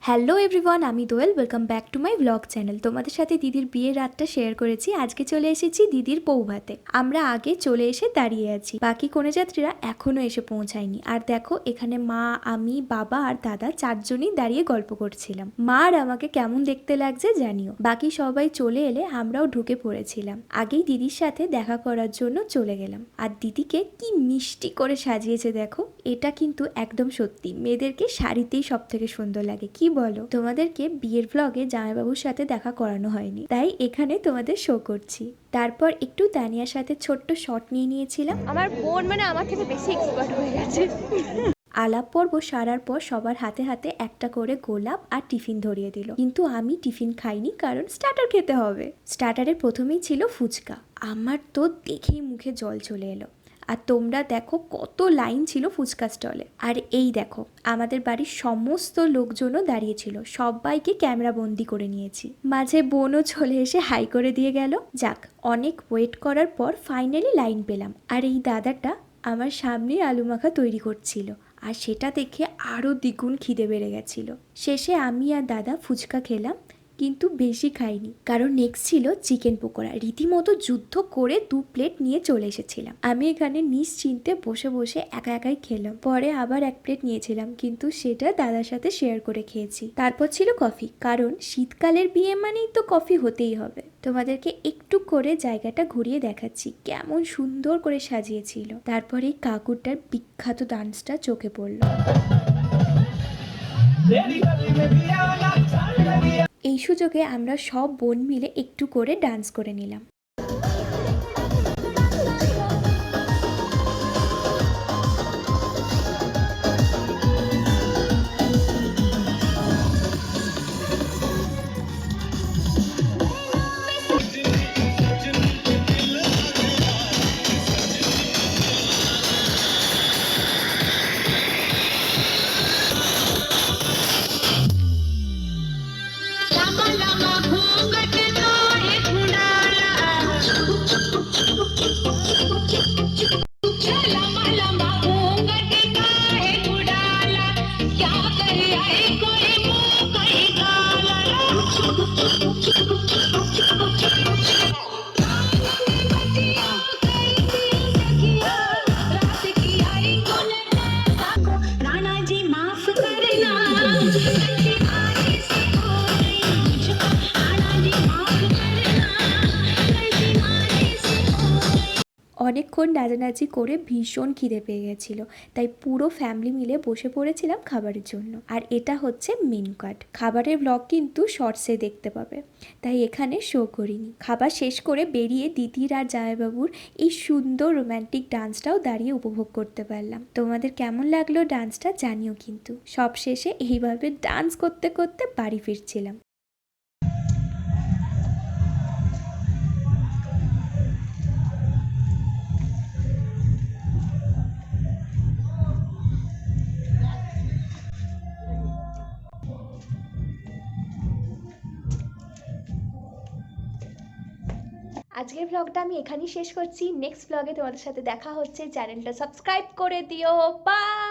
Hello everyone, আমি Doyel. Welcome back to my blog channel. তোমাদের সাথে দিদির বিয়ের রাতটা শেয়ার করেছি। আজকে চলে এসেছি দিদির বৌভাতে। আমরা আগে চলে এসে দাঁড়িয়ে আছি, বাকি কনেযাত্রীরা এখনো এসে পৌঁছায়নি। আর দেখো, এখানে মা, আমি, বাবা আর দাদা চারজনই দাঁড়িয়ে গল্প করছিলাম। মা আর আমাকে কেমন দেখতে লাগছে জানিও। বাকি সবাই চলে এলে আমরাও ঢুকে পড়েছিলাম। আগেই দিদির সাথে দেখা করার জন্য চলে গেলাম। আর দিদিকে কি মিষ্টি করে সাজিয়েছে দেখো। এটা কিন্তু একদম সত্যি, মেয়েদেরকে শাড়িতেই সব থেকে সুন্দর লাগে, কি বলো? তোমাদেরকে বিয়ের ব্লগে জামাইবাবুর সাথে দেখা করানো হয়নি, তাই এখানে তোমাদের শো করছি। তারপর একটু তানিয়ার সাথে ছোট্ট শট নিয়ে নিয়েছিলাম। আমার বোন মানে আমার থেকে বেশি এক্সপার্ট হয়ে গেছে। আলাপ পর্ব সারার পর সবার হাতে হাতে একটা করে গোলাপ আর টিফিন ধরিয়ে দিল, কিন্তু আমি টিফিন খাইনি, কারণ স্টার্টার খেতে হবে। স্টার্টারের প্রথমেই ছিল ফুচকা। আমার তো দেখেই মুখে জল চলে এলো। আর তোমরা দেখো কত লাইন ছিল ফুচকা স্টলে। আর এই দেখো, আমাদের বাড়ির সমস্ত লোকজনও দাঁড়িয়েছিল, সবাইকে ক্যামেরা বন্দি করে নিয়েছি। মাঝে বোনও চলে এসে হাই করে দিয়ে গেল। যাক, অনেক ওয়েট করার পর ফাইনালি লাইন পেলাম। আর এই দাদাটা আমার সামনে আলু মাখা তৈরি করছিল, আর সেটা দেখে আরও দ্বিগুণ খিদে বেড়ে গেছিল। শেষে আমি আর দাদা ফুচকা খেলাম, কিন্তু বেশি খাইনি, কারণ নেক্সট ছিল চিকেন পকোড়া। রীতিমতো যুদ্ধ করে 2 প্লেট নিয়ে চলে এসেছিলাম। আমি এখানে নিশ্চিন্তে বসে বসে একা একাই খেলাম। পরে আবার 1 প্লেট নিয়েছিলাম, কিন্তু সেটা দাদার সাথে শেয়ার করে খেয়েছি। তারপর ছিল কফি, কারণ শীতকালের বিয়ে মানেই তো কফি হতেই হবে। তোমাদেরকে একটু করে জায়গাটা ঘুরিয়ে দেখাচ্ছি, কেমন সুন্দর করে সাজিয়েছিল। তারপর এই কাকুরটার বিখ্যাত ডান্সটা চোখে পড়লো। এই সুযোগে আমরা সব বোন মিলে একটু করে ডান্স করে নিলাম। অনেকক্ষণ নাচানাচি করে ভীষণ খিদে পেয়ে গেছিলো, তাই পুরো ফ্যামিলি মিলে বসে পড়েছিলাম খাবারের জন্য। আর এটা হচ্ছে মেনু কার্ড। খাবারের ব্লগ কিন্তু শর্টসে দেখতে পাবে, তাই এখানে শো করিনি। খাবার শেষ করে বেরিয়ে দিদির আর জামাইবাবুর এই সুন্দর রোম্যান্টিক ডান্সটাও দাঁড়িয়ে উপভোগ করতে পারলাম। তোমাদের কেমন লাগলো ডান্সটা জানিও কিন্তু। সব শেষে এইভাবে ডান্স করতে করতে বাড়ি ফিরছিলাম। আজকের ব্লগটা আমি এখানেই শেষ করছি। নেক্সট ব্লগে তোমাদের সাথে দেখা হচ্ছে। চ্যানেলটা সাবস্ক্রাইব করে দিও। বাই।